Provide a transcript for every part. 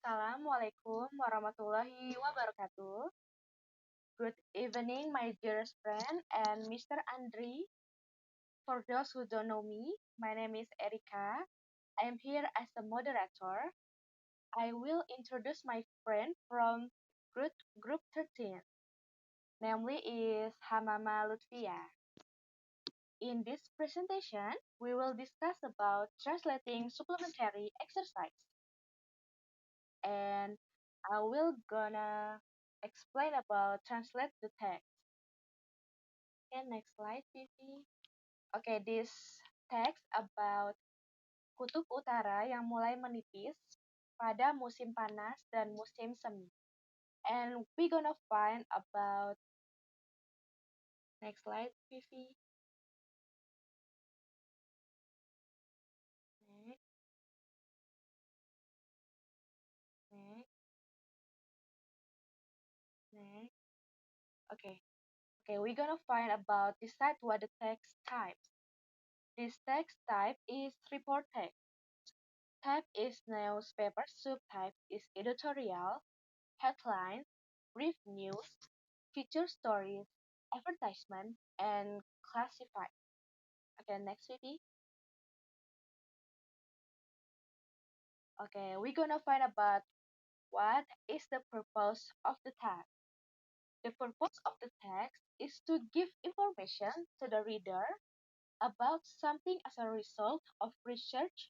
Assalamualaikum warahmatullahi wabarakatuh. Good evening, my dearest friend and Mr. Andri. For those who don't know me, my name is Erika. I am here as a moderator. I will introduce my friend from Group 13, namely is Hamama Lutfia. In this presentation, we will discuss about translating supplementary exercise. And I will gonna explain about translate the text. Okay, next slide, Vivi. Okay, this text about kutub utara yang mulai menipis pada musim panas dan musim semi. And we gonna find about next slide, Vivi. Next, next, next. Okay, okay, we gonna find about decide what the text types. This text type is report text. Type is newspaper, subtype is editorial, headlines, brief news, feature stories, advertisement, and classified. Okay, next maybe. Okay, we're gonna find about what is the purpose of the text. The purpose of the text is to give information to the reader about something as a result of research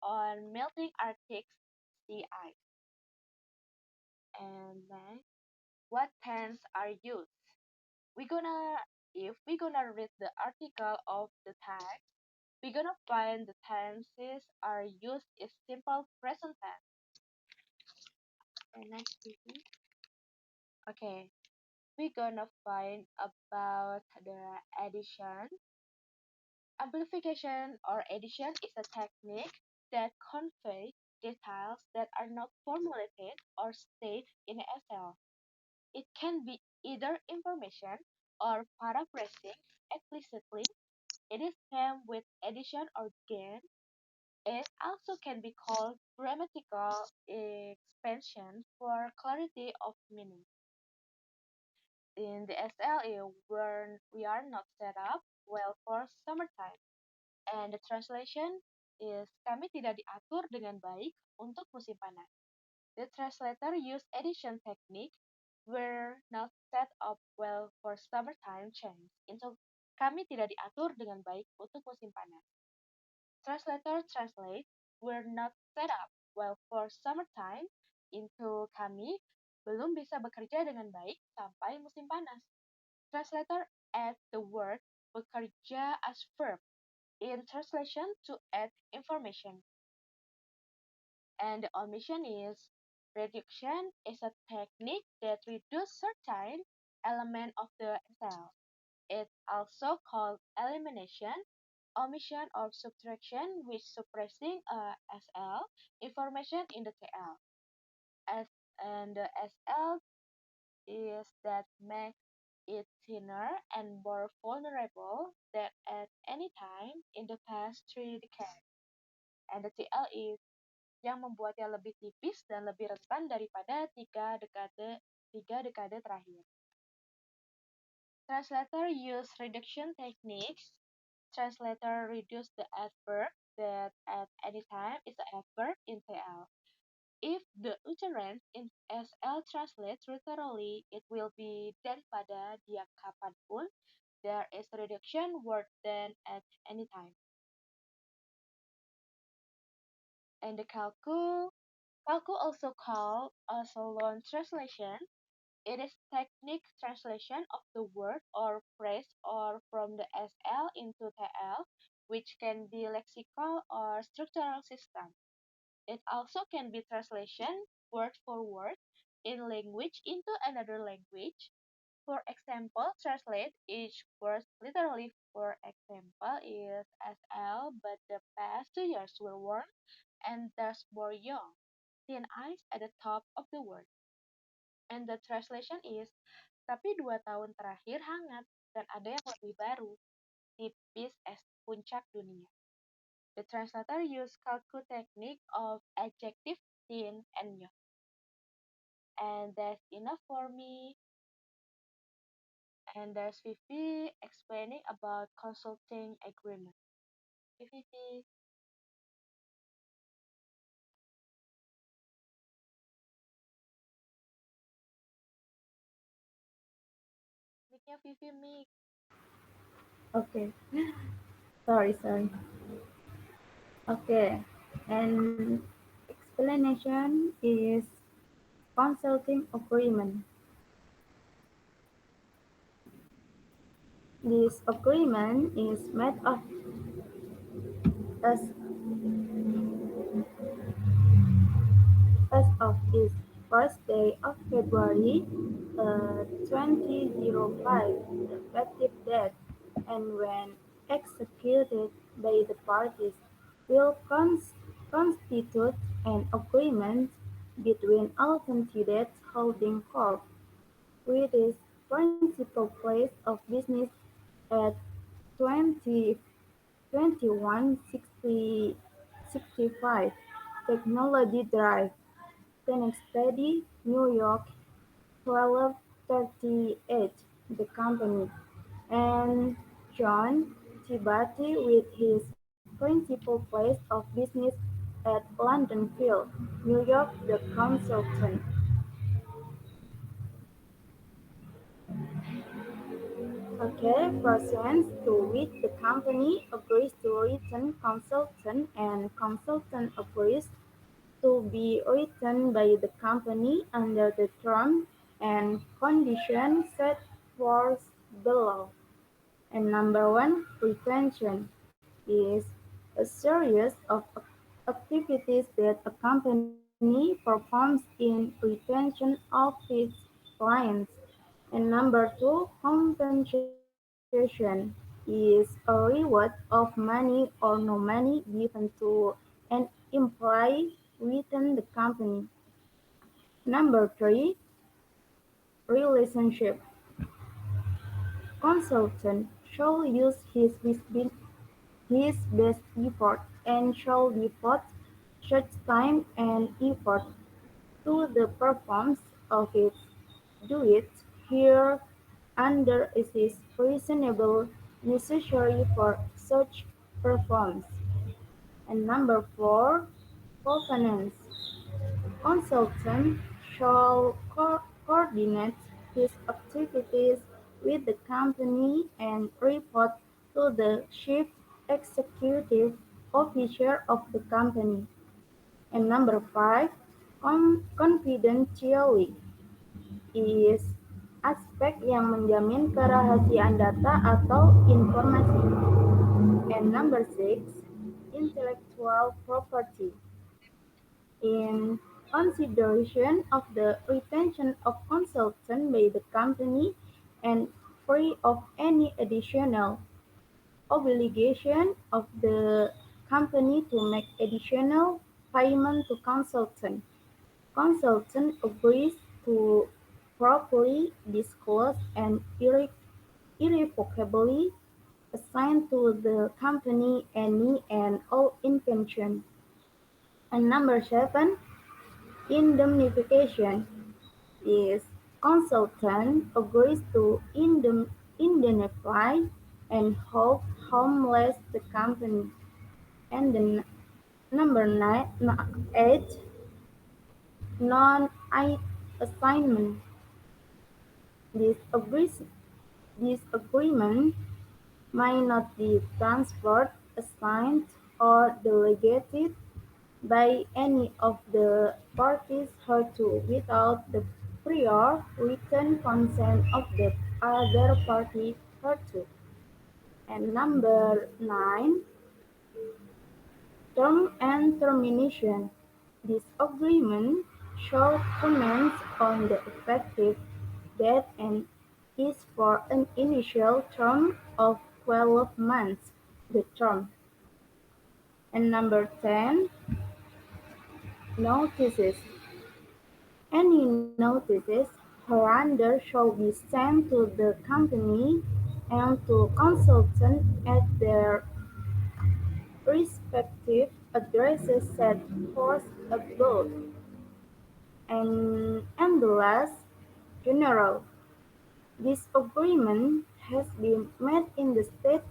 on melting Arctic sea ice. And then, what tense are used? We're gonna, if we're gonna read the article of the text, we're gonna find the tenses are used in simple present tense. And next, please. Okay, we're gonna find about the addition. Amplification or addition is a technique that conveys details that are not formulated or stated in a SL. It can be either information or paraphrasing explicitly. It is same with addition or gain. It also can be called grammatical expansion for clarity of meaning. In the SLE, we are not set up well for summertime, and the translation is kami tidak diatur dengan baik untuk musim panas. The translator use addition technique were not set up well for summertime change into kami tidak diatur dengan baik untuk musim panas. Translator translate were not set up well for summertime into kami belum bisa bekerja dengan baik sampai musim panas. Translator add the word bekerja as verb in translation to add information. And the omission is reduction is a technique that reduces certain element of the SL. It's also called elimination, omission, or subtraction, which suppressing a SL information in the TL. As and the SL is that make it thinner and more vulnerable than at any time in the past 3 decades. And the TL is yang membuatnya lebih tipis dan lebih rentan daripada tiga dekade terakhir. Translator use reduction techniques. Translator reduce the adverb that at any time is an adverb in TL. If the utterance in SL translates literally, it will be daripada dia kapanpun. There is a reduction word than at any time. And the calcu also called a salon translation. It is technique translation of the word or phrase or from the SL into TL, which can be lexical or structural system. It also can be translation word for word in language into another language. For example, translate each word literally. For example, is SL, but the past 2 years were warm and there's more young, thin ice at the top of the word. And the translation is, tapi 2 tahun terakhir hangat dan ada yang lebih baru, tipis es puncak dunia. The translator use calcu technique of adjective thin and young. And that's enough for me. And there's Vivi explaining about consulting agreement. Vivi, mic-nya Vivi mic. Okay, sorry. Okay, and explanation is consulting agreement. This agreement is made of as, as of its first day of February 2005, the effective date, and when executed by the parties, will constitute an agreement between all candidates holding corp with its principal place of business at 20 2165 Technology Drive, Schenectady, New York 1238, the company, and John Chibati with his principal place of business at London Field, New York, the consultant. Okay, persons to which the company agrees to return consultant and consultant agrees to be written by the company under the terms and conditions set forth below. And number one, retention is a series of activities that a company performs in retention of its clients. And number two, compensation is a reward of money or no money given to an employee within the company. Number three, relationship. Consultant shall use his best effort and shall devote such time and effort to the performance of its duties here under it is reasonable necessary for such performance. And number four, governance. Consultant shall coordinate his activities with the company and report to the chief executive officer of the company. And number five, confidentiality is aspek yang menjamin kerahasiaan data atau informasi. And number six, intellectual property. In consideration of the retention of consultant by the company and free of any additional obligation of the company to make additional payment to consultant. Consultant agrees to properly disclose and irrevocably assign to the company any and all intention. And number seven, indemnification is consultant agrees to indemnify and hold harmless the company. And the number eight, non-assignment. This, this agreement may not be transferred, assigned, or delegated by any of the parties hereto without the prior written consent of the other party hereto. And number nine, term and termination. This agreement shall commence on the effective date and is for an initial term of 12 months, the term. And number 10, notices. Any notices hereunder shall be sent to the company and to consultants at their respective addresses set forth above. and the last, general. This agreement has been made in the state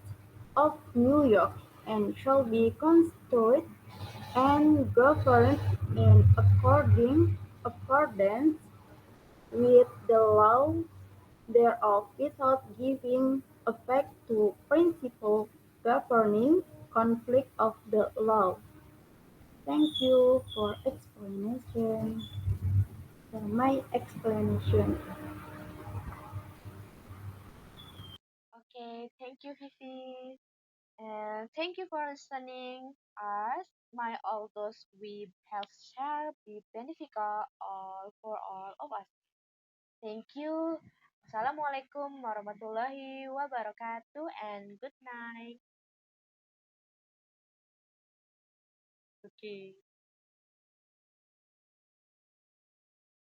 of New York and shall be construed and governed in accordance with the law thereof without giving effect to principle governing conflict of the law. Thank you for explanation. For my explanation. Okay, thank you, Vivi. And thank you for listening us. My all those we have shared be beneficial all for all of us. Thank you. Assalamualaikum warahmatullahi wabarakatuh and good night. Okay.